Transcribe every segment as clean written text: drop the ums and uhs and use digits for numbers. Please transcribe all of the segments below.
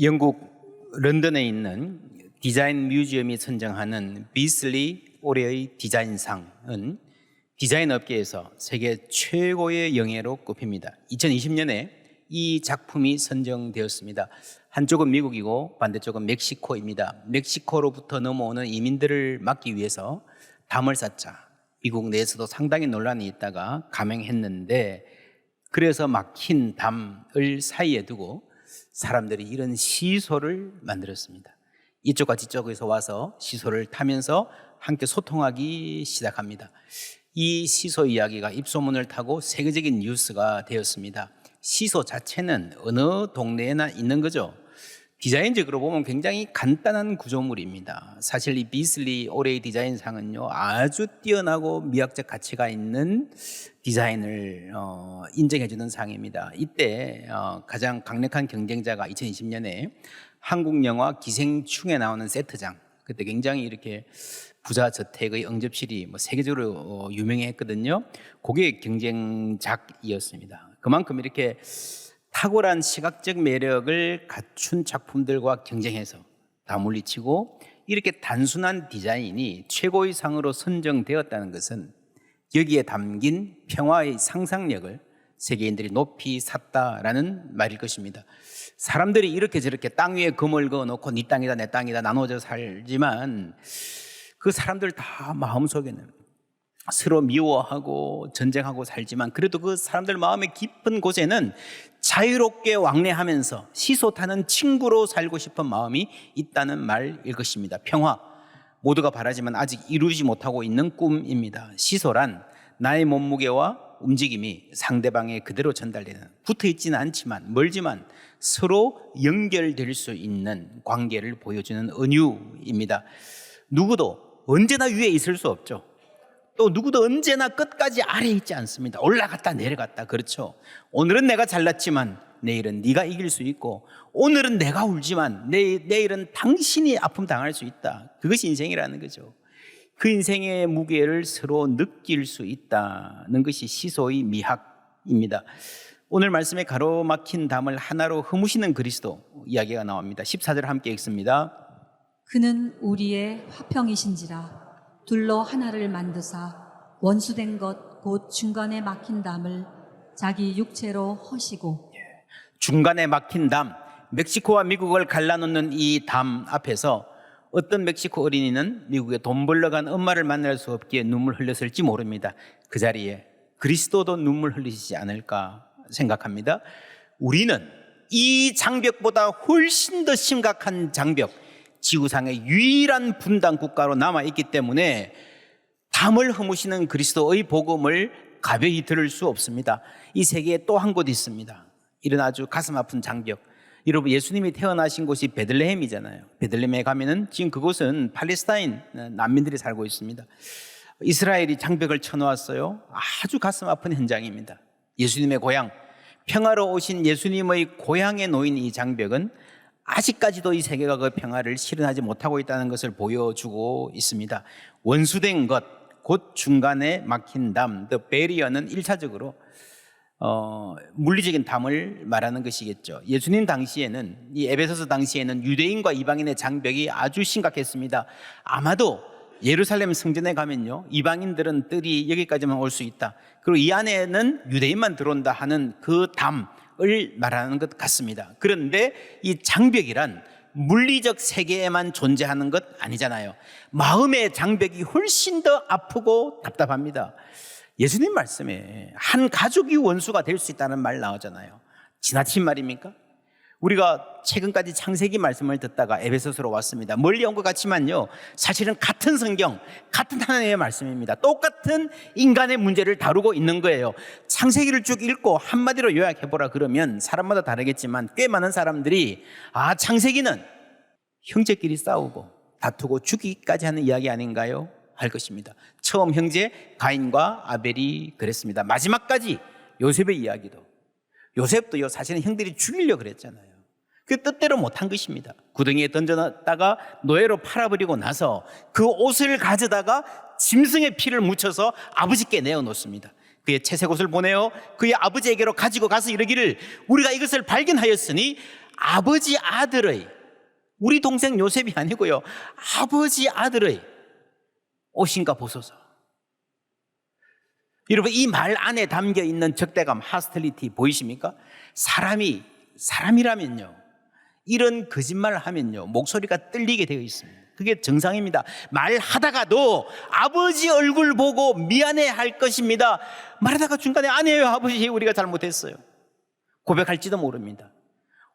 영국 런던에 있는 디자인 뮤지엄이 선정하는 비슬리 올해의 디자인상은 디자인 업계에서 세계 최고의 영예로 꼽힙니다. 2020년에 이 작품이 선정되었습니다. 한쪽은 미국이고 반대쪽은 멕시코입니다. 멕시코로부터 넘어오는 이민들을 막기 위해서 담을 쌓자. 미국 내에서도 상당히 논란이 있다가 감행했는데, 그래서 막힌 담을 사이에 두고 사람들이 이런 시소를 만들었습니다. 이쪽과 저쪽에서 와서 시소를 타면서 함께 소통하기 시작합니다. 이 시소 이야기가 입소문을 타고 세계적인 뉴스가 되었습니다. 시소 자체는 어느 동네에나 있는 거죠. 디자인적으로 보면 굉장히 간단한 구조물입니다. 사실 이 비슬리 올해의 디자인상은요, 아주 뛰어나고 미학적 가치가 있는 디자인을 인정해주는 상입니다. 이때 가장 강력한 경쟁자가 2020년에 한국 영화 기생충에 나오는 세트장, 그때 굉장히 이렇게 부자 저택의 응접실이 세계적으로 유명했거든요. 그게 경쟁작이었습니다. 그만큼 이렇게 탁월한 시각적 매력을 갖춘 작품들과 경쟁해서 다 물리치고 이렇게 단순한 디자인이 최고의 상으로 선정되었다는 것은 여기에 담긴 평화의 상상력을 세계인들이 높이 샀다라는 말일 것입니다. 사람들이 이렇게 저렇게 땅 위에 금을 그어놓고 네 땅이다 내 땅이다 나눠져 살지만 그 사람들 다 마음속에는 서로 미워하고 전쟁하고 살지만 그래도 그 사람들 마음의 깊은 곳에는 자유롭게 왕래하면서 시소 타는 친구로 살고 싶은 마음이 있다는 말일 것입니다. 평화, 모두가 바라지만 아직 이루지 못하고 있는 꿈입니다. 시소란 나의 몸무게와 움직임이 상대방에 그대로 전달되는, 붙어있지는 않지만 멀지만 서로 연결될 수 있는 관계를 보여주는 은유입니다. 누구도 언제나 위에 있을 수 없죠. 또 누구도 언제나 끝까지 아래에 있지 않습니다. 올라갔다 내려갔다. 그렇죠. 오늘은 내가 잘났지만 내일은 네가 이길 수 있고, 오늘은 내가 울지만 내일은 당신이 아픔 당할 수 있다. 그것이 인생이라는 거죠. 그 인생의 무게를 서로 느낄 수 있다는 것이 시소의 미학입니다. 오늘 말씀에 가로막힌 담을 하나로 허무시는 그리스도 이야기가 나옵니다. 14절 함께 읽습니다. 그는 우리의 화평이신지라 둘로 하나를 만드사 원수된 것 곧 중간에 막힌 담을 자기 육체로 허시고. 중간에 막힌 담, 멕시코와 미국을 갈라놓는 이 담 앞에서 어떤 멕시코 어린이는 미국에 돈 벌러 간 엄마를 만날 수 없기에 눈물 흘렸을지 모릅니다. 그 자리에 그리스도도 눈물 흘리시지 않을까 생각합니다. 우리는 이 장벽보다 훨씬 더 심각한 장벽, 지구상의 유일한 분단 국가로 남아있기 때문에 담을 허무시는 그리스도의 복음을 가벼이 들을 수 없습니다. 이 세계에 또 한 곳 있습니다. 이런 아주 가슴 아픈 장벽. 여러분, 예수님이 태어나신 곳이 베들레헴이잖아요. 베들레헴에 가면은 지금 그곳은 팔레스타인 난민들이 살고 있습니다. 이스라엘이 장벽을 쳐놓았어요. 아주 가슴 아픈 현장입니다. 예수님의 고향, 평화로 오신 예수님의 고향에 놓인 이 장벽은 아직까지도 이 세계가 그 평화를 실현하지 못하고 있다는 것을 보여주고 있습니다. 원수된 것, 곧 중간에 막힌 담, the barrier는 1차적으로 물리적인 담을 말하는 것이겠죠. 예수님 당시에는, 이 에베소서 당시에는 유대인과 이방인의 장벽이 아주 심각했습니다. 아마도 예루살렘 성전에 가면요, 이방인들은 뜰이 여기까지만 올 수 있다, 그리고 이 안에는 유대인만 들어온다 하는 그 담을 말하는 것 같습니다. 그런데 이 장벽이란 물리적 세계에만 존재하는 것 아니잖아요. 마음의 장벽이 훨씬 더 아프고 답답합니다. 예수님 말씀에 한 가족이 원수가 될 수 있다는 말 나오잖아요. 지나친 말입니까? 우리가 최근까지 창세기 말씀을 듣다가 에베소서로 왔습니다. 멀리 온 것 같지만요, 사실은 같은 성경, 같은 하나님의 말씀입니다. 똑같은 인간의 문제를 다루고 있는 거예요. 창세기를 쭉 읽고 한마디로 요약해보라 그러면 사람마다 다르겠지만 꽤 많은 사람들이 창세기는 형제끼리 싸우고 다투고 죽이기까지 하는 이야기 아닌가요? 할 것입니다. 처음 형제 가인과 아벨이 그랬습니다. 마지막까지 요셉의 이야기도, 요셉도요, 사실은 형들이 죽이려고 그랬잖아요. 그 뜻대로 못한 것입니다. 구덩이에 던져놨다가 노예로 팔아버리고 나서 그 옷을 가져다가 짐승의 피를 묻혀서 아버지께 내어놓습니다. 그의 채색 옷을 보내어 그의 아버지에게로 가지고 가서 이르기를, 우리가 이것을 발견하였으니 아버지 아들의, 우리 동생 요셉이 아니고요, 아버지 아들의 옷인가 보소서. 여러분, 이 말 안에 담겨 있는 적대감, 하스틸리티 보이십니까? 사람이라면요, 이런 거짓말을 하면요, 목소리가 떨리게 되어 있습니다. 그게 정상입니다. 말하다가도 아버지 얼굴 보고 미안해 할 것입니다. 말하다가 중간에 아니에요, 아버지, 우리가 잘못했어요, 고백할지도 모릅니다.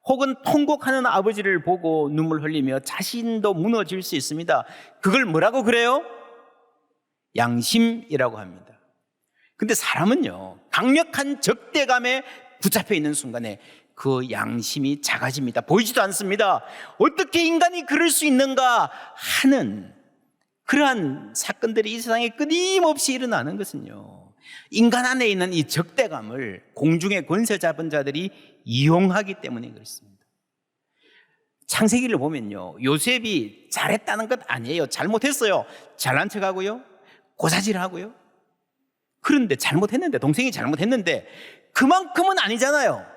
혹은 통곡하는 아버지를 보고 눈물 흘리며 자신도 무너질 수 있습니다. 그걸 뭐라고 그래요? 양심이라고 합니다. 근데 사람은요, 강력한 적대감에 붙잡혀 있는 순간에 그 양심이 작아집니다. 보이지도 않습니다. 어떻게 인간이 그럴 수 있는가 하는 그러한 사건들이 이 세상에 끊임없이 일어나는 것은요, 인간 안에 있는 이 적대감을 공중의 권세 잡은 자들이 이용하기 때문에 그렇습니다. 창세기를 보면요, 요셉이 잘했다는 것 아니에요. 잘못했어요. 잘난 척하고요, 고사질하고요. 그런데 잘못했는데, 동생이 잘못했는데 그만큼은 아니잖아요.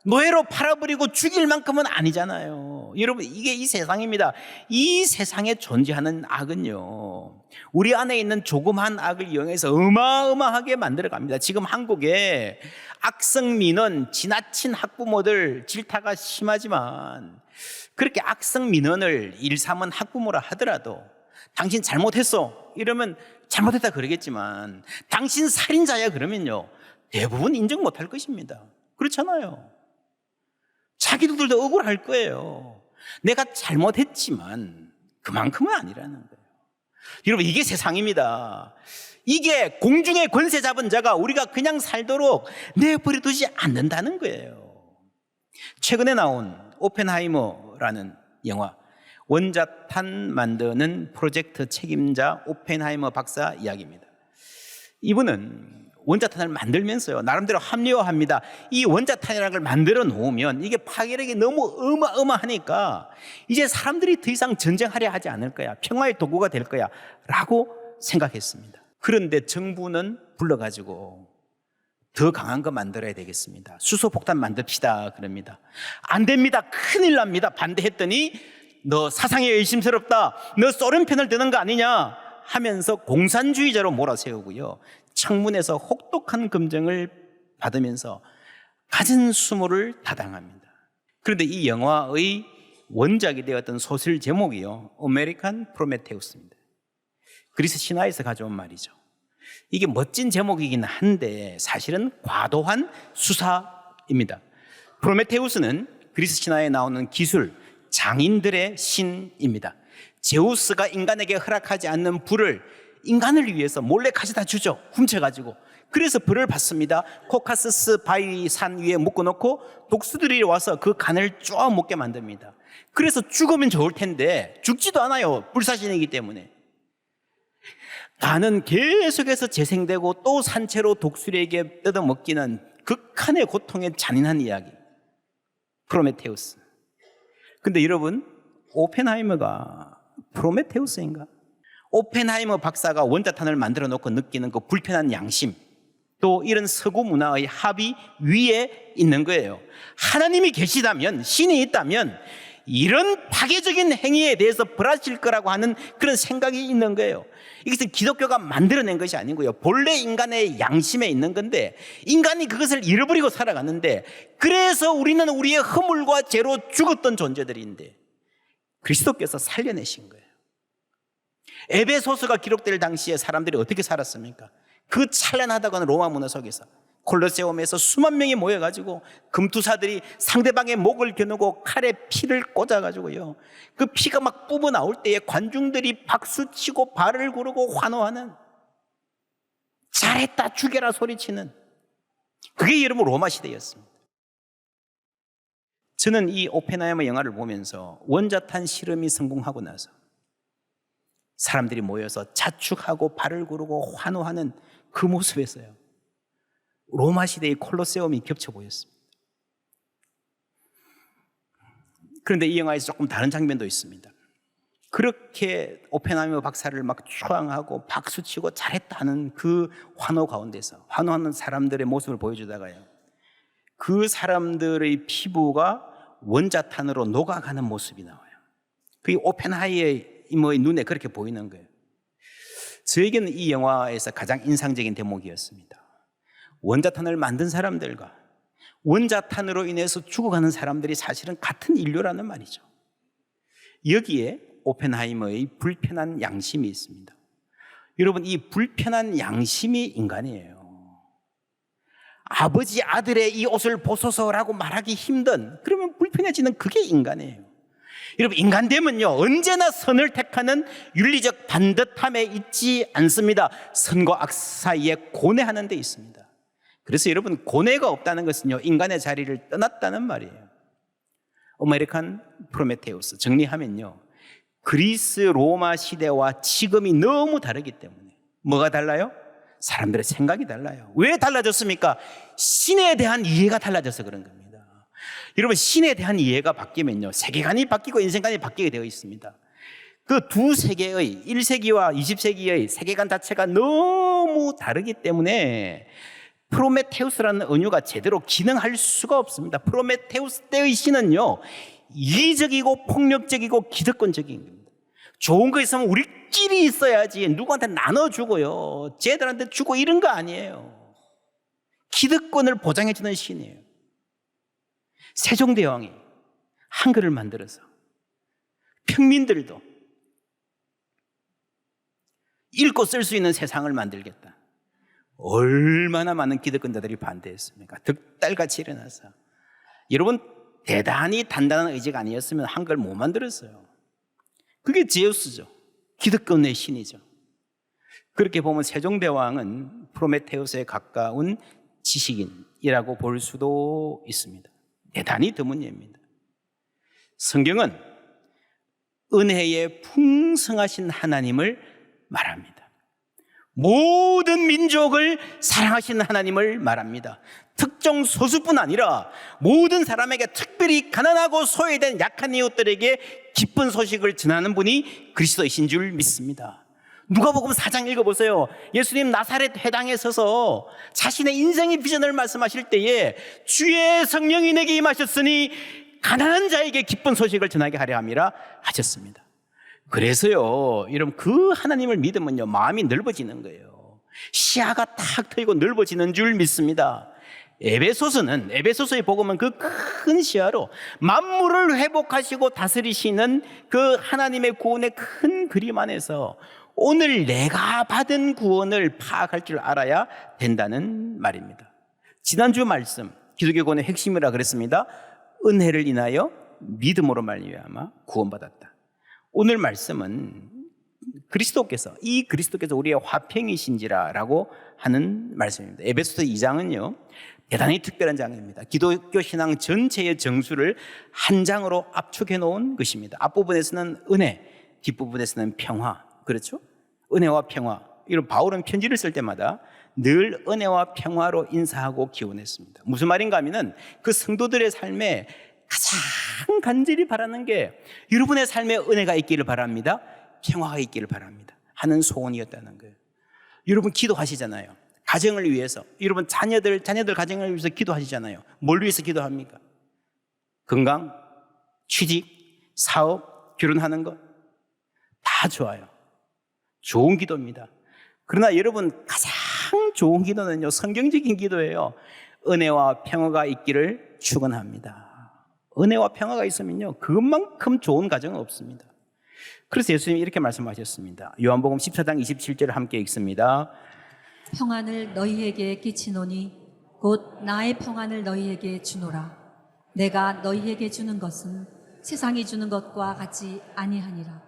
노예로 팔아버리고 죽일 만큼은 아니잖아요. 여러분, 이게 이 세상입니다. 이 세상에 존재하는 악은요, 우리 안에 있는 조그만 악을 이용해서 어마어마하게 만들어갑니다. 지금 한국에 악성 민원, 지나친 학부모들 질타가 심하지만, 그렇게 악성 민원을 일삼은 학부모라 하더라도 당신 잘못했어 이러면 잘못했다 그러겠지만, 당신 살인자야 그러면요, 대부분 인정 못할 것입니다. 그렇잖아요. 자기들도 억울할 거예요. 내가 잘못했지만 그만큼은 아니라는 거예요. 여러분, 이게 세상입니다. 이게 공중의 권세 잡은 자가 우리가 그냥 살도록 내버려 두지 않는다는 거예요. 최근에 나온 오펜하이머라는 영화, 원자탄 만드는 프로젝트 책임자 오펜하이머 박사 이야기입니다. 이분은 원자탄을 만들면서요, 나름대로 합리화합니다. 이 원자탄이라는 걸 만들어 놓으면 이게 파괴력이 너무 어마어마하니까 이제 사람들이 더 이상 전쟁하려 하지 않을 거야, 평화의 도구가 될 거야 라고 생각했습니다. 그런데 정부는 불러가지고 더 강한 거 만들어야 되겠습니다, 수소폭탄 만듭시다 그럽니다. 안 됩니다, 큰일 납니다. 반대했더니 너 사상이 의심스럽다, 너 소련 편을 드는 거 아니냐 하면서 공산주의자로 몰아세우고요, 청문회에서 혹독한 검증을 받으면서 갖은 수모를 타당합니다. 그런데 이 영화의 원작이 되었던 소설 제목이요, 아메리칸 프로메테우스입니다. 그리스 신화에서 가져온 말이죠. 이게 멋진 제목이긴 한데 사실은 과도한 수사입니다. 프로메테우스는 그리스 신화에 나오는 기술, 장인들의 신입니다. 제우스가 인간에게 허락하지 않는 불을 인간을 위해서 몰래 가져다 주죠, 훔쳐가지고. 그래서 불을 받습니다. 코카서스 바위 산 위에 묶어놓고 독수들이 와서 그 간을 쪼아 먹게 만듭니다. 그래서 죽으면 좋을 텐데 죽지도 않아요, 불사신이기 때문에. 간은 계속해서 재생되고 또 산채로 독수리에게 뜯어먹기는 극한의 고통에 잔인한 이야기, 프로메테우스. 근데 여러분, 오펜하이머가 프로메테우스인가? 오펜하이머 박사가 원자탄을 만들어 놓고 느끼는 그 불편한 양심, 또 이런 서구 문화의 합의 위에 있는 거예요. 하나님이 계시다면, 신이 있다면 이런 파괴적인 행위에 대해서 벌하실 거라고 하는 그런 생각이 있는 거예요. 이것은 기독교가 만들어낸 것이 아니고요, 본래 인간의 양심에 있는 건데 인간이 그것을 잃어버리고 살아갔는데, 그래서 우리는 우리의 허물과 죄로 죽었던 존재들인데 그리스도께서 살려내신 거예요. 에베소서가 기록될 당시에 사람들이 어떻게 살았습니까? 그 찬란하다고 로마 문화 속에서 콜로세움에서 수만 명이 모여가지고 금투사들이 상대방의 목을 겨누고 칼에 피를 꽂아가지고요, 그 피가 막 뿜어 나올 때에 관중들이 박수치고 발을 구르고 환호하는, 잘했다 죽여라 소리치는, 그게 여러분 로마 시대였습니다. 저는 이 오펜하이머 영화를 보면서 원자탄 실험이 성공하고 나서 사람들이 모여서 자축하고 발을 구르고 환호하는 그 모습에서요, 로마 시대의 콜로세움이 겹쳐 보였습니다. 그런데 이 영화에서 조금 다른 장면도 있습니다. 그렇게 오펜하이머 박사를 막 추앙하고 박수치고 잘했다는 그 환호 가운데서 환호하는 사람들의 모습을 보여주다가요, 그 사람들의 피부가 원자탄으로 녹아가는 모습이 나와요. 그게 오펜하이머의 눈에 그렇게 보이는 거예요. 저에게는 이 영화에서 가장 인상적인 대목이었습니다. 원자탄을 만든 사람들과 원자탄으로 인해서 죽어가는 사람들이 사실은 같은 인류라는 말이죠. 여기에 오펜하이머의 불편한 양심이 있습니다. 여러분, 이 불편한 양심이 인간이에요. 아버지 아들의 이 옷을 벗어서라고 말하기 힘든, 그러면 불편해지는 그게 인간이에요. 여러분, 인간 되면요 언제나 선을 택하는 윤리적 반듯함에 있지 않습니다. 선과 악 사이에 고뇌하는 데 있습니다. 그래서 여러분, 고뇌가 없다는 것은요 인간의 자리를 떠났다는 말이에요. 아메리칸 프로메테우스 정리하면요, 그리스 로마 시대와 지금이 너무 다르기 때문에. 뭐가 달라요? 사람들의 생각이 달라요. 왜 달라졌습니까? 신에 대한 이해가 달라져서 그런 겁니다. 여러분, 신에 대한 이해가 바뀌면요 세계관이 바뀌고 인생관이 바뀌게 되어 있습니다. 그 두 세계의 1세기와 20세기의 세계관 자체가 너무 다르기 때문에 프로메테우스라는 은유가 제대로 기능할 수가 없습니다. 프로메테우스 때의 신은요 이기적이고 폭력적이고 기득권적인 겁니다. 좋은 거 있으면 우리끼리 있어야지 누구한테 나눠주고요 쟤들한테 주고 이런 거 아니에요. 기득권을 보장해주는 신이에요. 세종대왕이 한글을 만들어서 평민들도 읽고 쓸 수 있는 세상을 만들겠다. 얼마나 많은 기득권자들이 반대했습니까? 득달같이 일어나서. 여러분, 대단히 단단한 의지가 아니었으면 한글 못 만들었어요. 그게 제우스죠. 기득권의 신이죠. 그렇게 보면 세종대왕은 프로메테우스에 가까운 지식인이라고 볼 수도 있습니다. 대단히 드문 예입니다. 성경은 은혜의 풍성하신 하나님을 말합니다. 모든 민족을 사랑하시는 하나님을 말합니다. 특정 소수뿐 아니라 모든 사람에게, 특별히 가난하고 소외된 약한 이웃들에게 기쁜 소식을 전하는 분이 그리스도이신 줄 믿습니다. 누가복음 4장 읽어보세요. 예수님 나사렛 회당에 서서 자신의 인생의 비전을 말씀하실 때에 주의 성령이 내게 임하셨으니 가난한 자에게 기쁜 소식을 전하게 하려 함이라 하셨습니다. 그래서요 여러분, 그 하나님을 믿으면요 마음이 넓어지는 거예요. 시야가 탁 트이고 넓어지는 줄 믿습니다. 에베소서의 복음은 그 큰 시야로 만물을 회복하시고 다스리시는 그 하나님의 구원의 큰 그림 안에서 오늘 내가 받은 구원을 파악할 줄 알아야 된다는 말입니다. 지난주 말씀 기독교권의 핵심이라 그랬습니다. 은혜를 인하여 믿음으로 말미암아 구원받았다. 오늘 말씀은 그리스도께서 우리의 화평이신지라라고 하는 말씀입니다. 에베소서 2장은요 대단히 특별한 장입니다. 기독교 신앙 전체의 정수를 한 장으로 압축해 놓은 것입니다. 앞부분에서는 은혜, 뒷부분에서는 평화. 그렇죠? 은혜와 평화. 이런 바울은 편지를 쓸 때마다 늘 은혜와 평화로 인사하고 기원했습니다. 무슨 말인가 하면은 그 성도들의 삶에 가장 간절히 바라는 게 여러분의 삶에 은혜가 있기를 바랍니다. 평화가 있기를 바랍니다. 하는 소원이었다는 거예요. 여러분 기도하시잖아요. 가정을 위해서. 여러분 자녀들 가정을 위해서 기도하시잖아요. 뭘 위해서 기도합니까? 건강, 취직, 사업, 결혼하는 것 다 좋아요. 좋은 기도입니다. 그러나 여러분 가장 좋은 기도는요 성경적인 기도예요. 은혜와 평화가 있기를 축원합니다. 은혜와 평화가 있으면요 그것만큼 좋은 가정은 없습니다. 그래서 예수님이 이렇게 말씀하셨습니다. 요한복음 14장 27절을 함께 읽습니다. 평안을 너희에게 끼치노니 곧 나의 평안을 너희에게 주노라. 내가 너희에게 주는 것은 세상이 주는 것과 같이 아니하니라.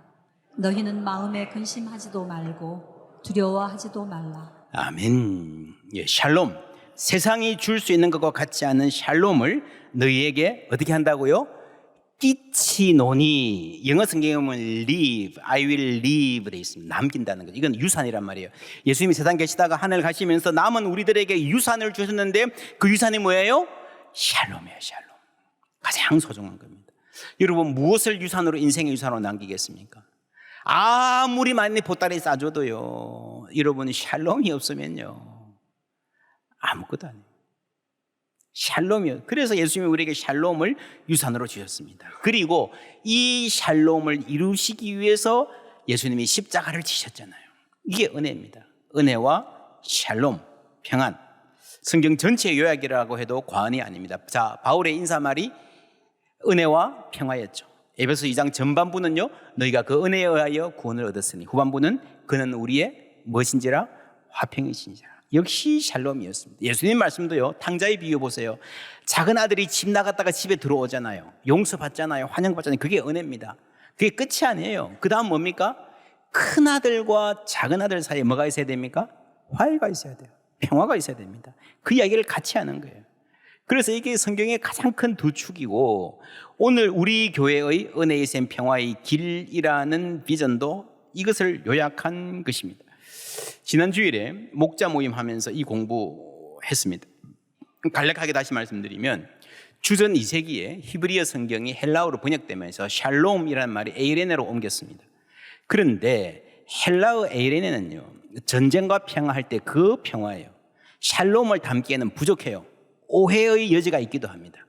너희는 마음에 근심하지도 말고 두려워하지도 말라. 아멘. 예, 샬롬. 세상이 줄 수 있는 것과 같지 않은 샬롬을 너희에게 어떻게 한다고요? 끼치노니. 영어 성경에 보면 live, I will live 돼 있습니다. 남긴다는 거죠. 이건 유산이란 말이에요. 예수님이 세상 계시다가 하늘 가시면서 남은 우리들에게 유산을 주셨는데 그 유산이 뭐예요? 샬롬이에요. 샬롬. 가장 소중한 겁니다. 여러분 무엇을 유산으로, 인생의 유산으로 남기겠습니까? 아무리 많이 보따리 싸줘도요 여러분 샬롬이 없으면요 아무것도 아니에요. 샬롬이요. 그래서 예수님이 우리에게 샬롬을 유산으로 주셨습니다. 그리고 이 샬롬을 이루시기 위해서 예수님이 십자가를 지셨잖아요. 이게 은혜입니다. 은혜와 샬롬, 평안. 성경 전체 요약이라고 해도 과언이 아닙니다. 자, 바울의 인사말이 은혜와 평화였죠. 에베소 2장 전반부는요, 너희가 그 은혜에 의하여 구원을 얻었으니, 후반부는 그는 우리의 무엇인지라 화평이신지라. 역시 샬롬이었습니다. 예수님 말씀도요, 탕자의 비유 보세요. 작은 아들이 집 나갔다가 집에 들어오잖아요. 용서받잖아요. 환영받잖아요. 그게 은혜입니다. 그게 끝이 아니에요. 그 다음 뭡니까? 큰 아들과 작은 아들 사이에 뭐가 있어야 됩니까? 화해가 있어야 돼요. 평화가 있어야 됩니다. 그 이야기를 같이 하는 거예요. 그래서 이게 성경의 가장 큰 두 축이고, 오늘 우리 교회의 은혜의 샘 평화의 길이라는 비전도 이것을 요약한 것입니다. 지난 주일에 목자 모임 하면서 이 공부했습니다. 간략하게 다시 말씀드리면, 주전 2세기에 히브리어 성경이 헬라어로 번역되면서 샬롬이라는 말이 에이레네로 옮겼습니다. 그런데 헬라어 에이레네는요, 전쟁과 평화할 때 그 평화예요. 샬롬을 담기에는 부족해요. 오해의 여지가 있기도 합니다.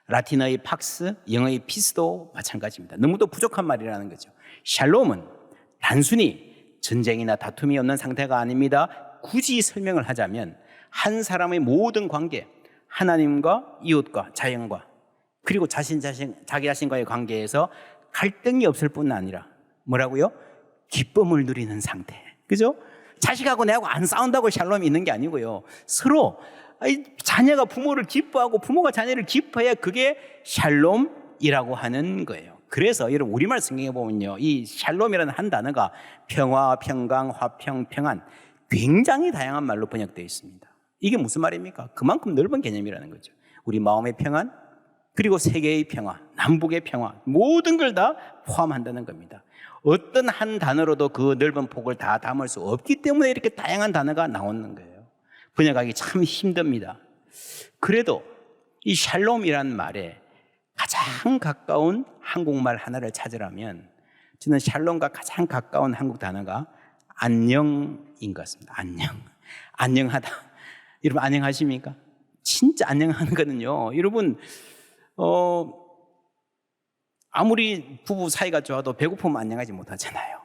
라틴어의 팍스, 영어의 피스도 마찬가지입니다. 너무도 부족한 말이라는 거죠. 샬롬은 단순히 전쟁이나 다툼이 없는 상태가 아닙니다. 굳이 설명을 하자면 한 사람의 모든 관계, 하나님과 이웃과 자연과, 그리고 자기 자신과의 관계에서 갈등이 없을 뿐 아니라 뭐라고요? 기쁨을 누리는 상태. 그죠? 자식하고 내하고 안 싸운다고 샬롬이 있는 게 아니고요. 서로 자녀가 부모를 기뻐하고 부모가 자녀를 기뻐해야 그게 샬롬이라고 하는 거예요. 그래서 여러분 우리말 성경에 보면요, 이 샬롬이라는 한 단어가 평화, 평강, 화평, 평안, 굉장히 다양한 말로 번역되어 있습니다. 이게 무슨 말입니까? 그만큼 넓은 개념이라는 거죠. 우리 마음의 평안, 그리고 세계의 평화, 남북의 평화, 모든 걸 다 포함한다는 겁니다. 어떤 한 단어로도 그 넓은 폭을 다 담을 수 없기 때문에 이렇게 다양한 단어가 나오는 거예요. 번역하기 참 힘듭니다. 그래도 이 샬롬이라는 말에 가장 가까운 한국말 하나를 찾으라면 저는 샬롬과 가장 가까운 한국 단어가 안녕인 것 같습니다. 안녕. 안녕하다. 여러분 안녕하십니까? 진짜 안녕하는 거는요, 여러분 아무리 부부 사이가 좋아도 배고프면 안녕하지 못하잖아요.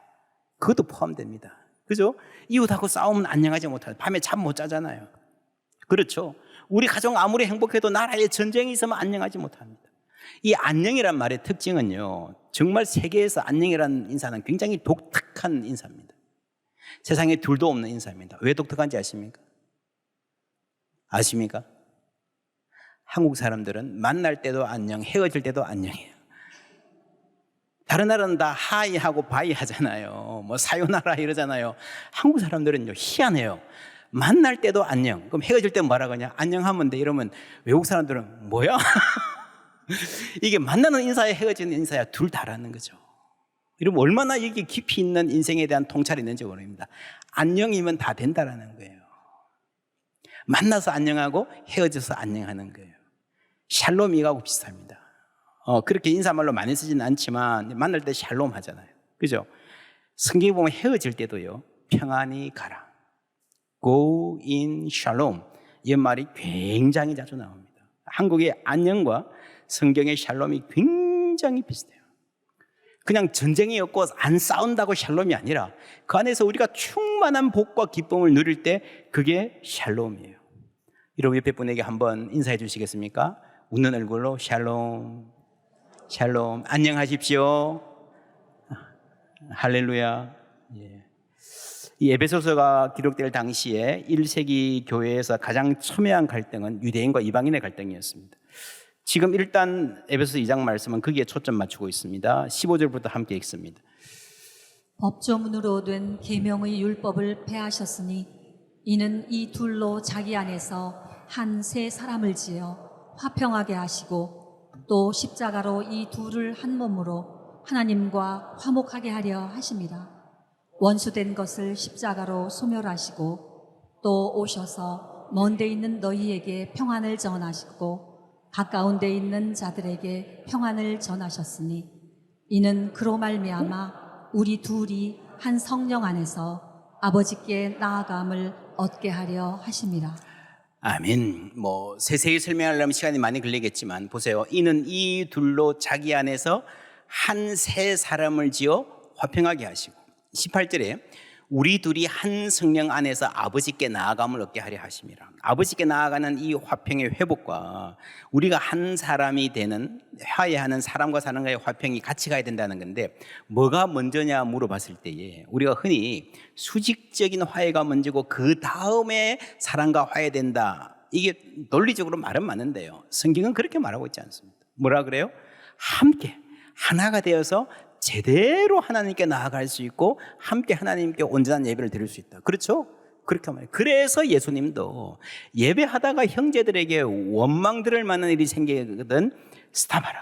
그것도 포함됩니다. 그죠? 이웃하고 싸우면 안녕하지 못하죠. 밤에 잠 못 자잖아요. 그렇죠? 우리 가정 아무리 행복해도 나라에 전쟁이 있으면 안녕하지 못합니다. 이 안녕이란 말의 특징은요, 정말 세계에서 안녕이라는 인사는 굉장히 독특한 인사입니다. 세상에 둘도 없는 인사입니다. 왜 독특한지 아십니까? 아십니까? 한국 사람들은 만날 때도 안녕, 헤어질 때도 안녕해요. 다른 나라는 다 하이 하고 바이 하잖아요. 뭐 사요나라 이러잖아요. 한국 사람들은요, 희한해요. 만날 때도 안녕. 그럼 헤어질 때 뭐라 그러냐? 안녕하면 돼. 이러면 외국 사람들은 뭐야? 이게 만나는 인사야, 헤어지는 인사야, 둘 다라는 거죠. 여러분 얼마나 이게 깊이 있는 인생에 대한 통찰이 있는지 모릅니다. 안녕이면 다 된다라는 거예요. 만나서 안녕하고 헤어져서 안녕하는 거예요. 샬롬 이거하고 비슷합니다. 그렇게 인사말로 많이 쓰지는 않지만 만날 때 샬롬 하잖아요. 그죠? 성경에 보면 헤어질 때도요, 평안히 가라. Go in shalom. 이 말이 굉장히 자주 나옵니다. 한국의 안녕과 성경의 샬롬이 굉장히 비슷해요. 그냥 전쟁이 없고 안 싸운다고 샬롬이 아니라 그 안에서 우리가 충만한 복과 기쁨을 누릴 때 그게 샬롬이에요. 여러분 옆에 분에게 한번 인사해 주시겠습니까? 웃는 얼굴로 샬롬, 샬롬, 안녕하십시오. 할렐루야. 예. 이 에베소서가 기록될 당시에 1세기 교회에서 가장 첨예한 갈등은 유대인과 이방인의 갈등이었습니다. 지금 일단 에베소서 2장 말씀은 거기에 초점 맞추고 있습니다. 15절부터 함께 읽습니다. 법조문으로 된 계명의 율법을 폐하셨으니 이는 이 둘로 자기 안에서 한 새 사람을 지어 화평하게 하시고 또 십자가로 이 둘을 한 몸으로 하나님과 화목하게 하려 하십니다. 원수된 것을 십자가로 소멸하시고 또 오셔서 먼 데 있는 너희에게 평안을 전하시고 가까운 데 있는 자들에게 평안을 전하셨으니 이는 그로 말미암아 우리 둘이 한 성령 안에서 아버지께 나아감을 얻게 하려 하심이라. 아멘. 세세히 설명하려면 시간이 많이 걸리겠지만 보세요. 이는 이 둘로 자기 안에서 한 새 사람을 지어 화평하게 하시고 18절에 우리 둘이 한 성령 안에서 아버지께 나아감을 얻게 하려 하심이라. 아버지께 나아가는 이 화평의 회복과 우리가 한 사람이 되는 화해하는 사람과 사람과의 화평이 같이 가야 된다는 건데 뭐가 먼저냐 물어봤을 때에 우리가 흔히 수직적인 화해가 먼저고 그 다음에 사랑과 화해된다. 이게 논리적으로 말은 맞는데요. 성경은 그렇게 말하고 있지 않습니다. 뭐라 그래요? 함께 하나가 되어서 제대로 하나님께 나아갈 수 있고 함께 하나님께 온전한 예배를 드릴 수 있다. 그렇죠? 그렇게 말해요. 그래서 예수님도 예배하다가 형제들에게 원망들을 만난 일이 생기거든 스탑하라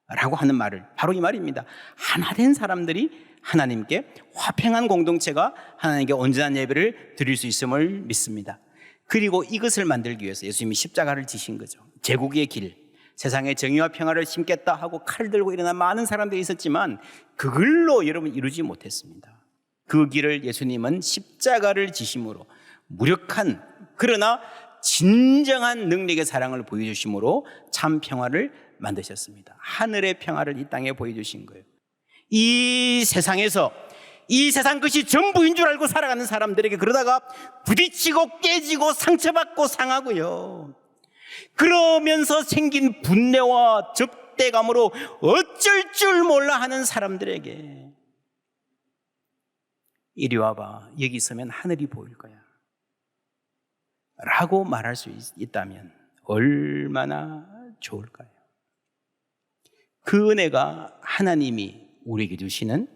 라고 하는 말을 바로 이 말입니다. 하나 된 사람들이 하나님께 화평한 공동체가 하나님께 온전한 예배를 드릴 수 있음을 믿습니다. 그리고 이것을 만들기 위해서 예수님이 십자가를 지신 거죠. 제국의 길, 세상에 정의와 평화를 심겠다 하고 칼 들고 일어난 많은 사람들이 있었지만 그걸로 여러분 이루지 못했습니다. 그 길을 예수님은 십자가를 지심으로 무력한 그러나 진정한 능력의 사랑을 보여주심으로 참 평화를 만드셨습니다. 하늘의 평화를 이 땅에 보여주신 거예요. 이 세상에서 이 세상 것이 전부인 줄 알고 살아가는 사람들에게 그러다가 부딪히고 깨지고 상처받고 상하고요. 그러면서 생긴 분노와 적대감으로 어쩔 줄 몰라 하는 사람들에게 이리 와봐, 여기 있으면 하늘이 보일 거야 라고 말할 수 있다면 얼마나 좋을까요? 그 은혜가 하나님이 우리에게 주시는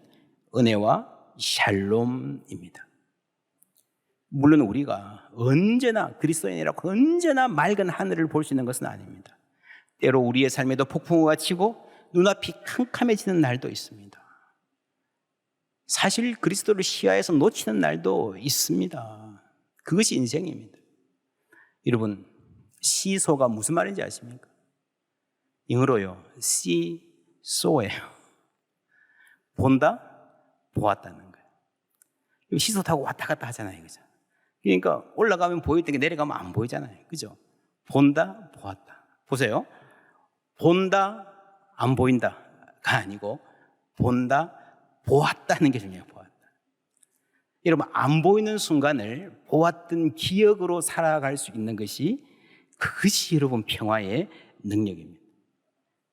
은혜와 샬롬입니다. 물론 우리가 언제나 그리스도인이라고 언제나 맑은 하늘을 볼 수 있는 것은 아닙니다. 때로 우리의 삶에도 폭풍우가 치고 눈앞이 캄캄해지는 날도 있습니다. 사실 그리스도를 시야에서 놓치는 날도 있습니다. 그것이 인생입니다. 여러분, 시소가 무슨 말인지 아십니까? 영어로요, see, saw예요. 본다, 보았다는 거예요. 시소 타고 왔다 갔다 하잖아요, 그죠? 그러니까 올라가면 보일 텐데 내려가면 안 보이잖아요. 그죠? 본다, 보았다. 보세요. 본다, 안 보인다가 아니고 본다, 보았다는 게 중요해요. 보았다. 여러분, 안 보이는 순간을 보았던 기억으로 살아갈 수 있는 것이 그것이 여러분 평화의 능력입니다.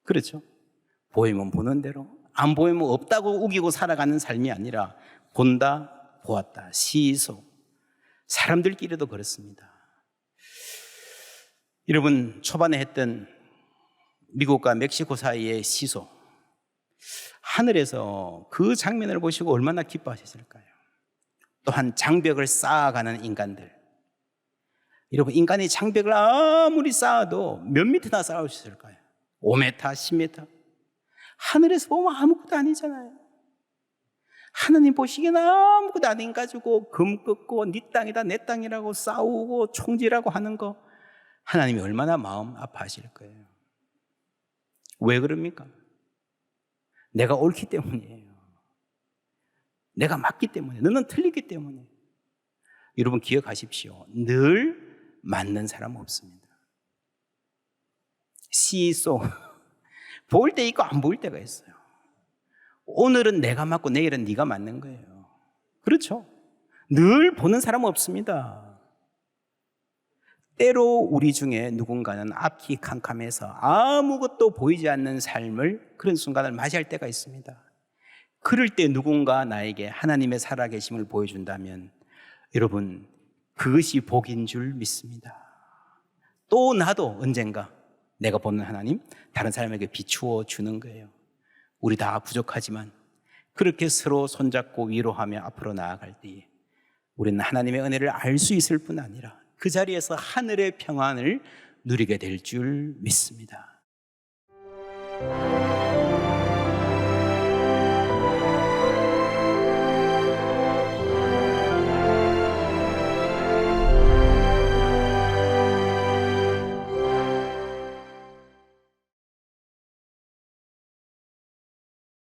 그렇죠? 보이면 보는 대로, 안 보이면 없다고 우기고 살아가는 삶이 아니라 본다, 보았다, 시소. 사람들끼리도 그렇습니다. 여러분, 초반에 했던 미국과 멕시코 사이의 시소, 하늘에서 그 장면을 보시고 얼마나 기뻐하셨을까요? 또한 장벽을 쌓아가는 인간들. 여러분, 인간이 장벽을 아무리 쌓아도 몇 미터나 쌓을 수 있을까요? 5m, 10m. 하늘에서 보면 아무것도 아니잖아요. 하나님 보시기에는 아무것도 아닌 가지고 금 긋고 네 땅이다 내 땅이라고 싸우고 총질하고 하는 거 하나님이 얼마나 마음 아파하실 거예요. 왜 그럽니까? 내가 옳기 때문이에요. 내가 맞기 때문에, 너는 틀리기 때문에. 여러분 기억하십시오. 늘 맞는 사람 없습니다. 시소 보일 때 있고 안 보일 때가 있어요. 오늘은 내가 맞고 내일은 네가 맞는 거예요. 그렇죠? 늘 보는 사람은 없습니다. 때로 우리 중에 누군가는 앞이 캄캄해서 아무것도 보이지 않는 삶을 그런 순간을 맞이할 때가 있습니다. 그럴 때 누군가 나에게 하나님의 살아계심을 보여준다면 여러분 그것이 복인 줄 믿습니다. 또 나도 언젠가 내가 보는 하나님 다른 사람에게 비추어 주는 거예요. 우리 다 부족하지만 그렇게 서로 손잡고 위로하며 앞으로 나아갈 때에 우리는 하나님의 은혜를 알 수 있을 뿐 아니라 그 자리에서 하늘의 평안을 누리게 될 줄 믿습니다.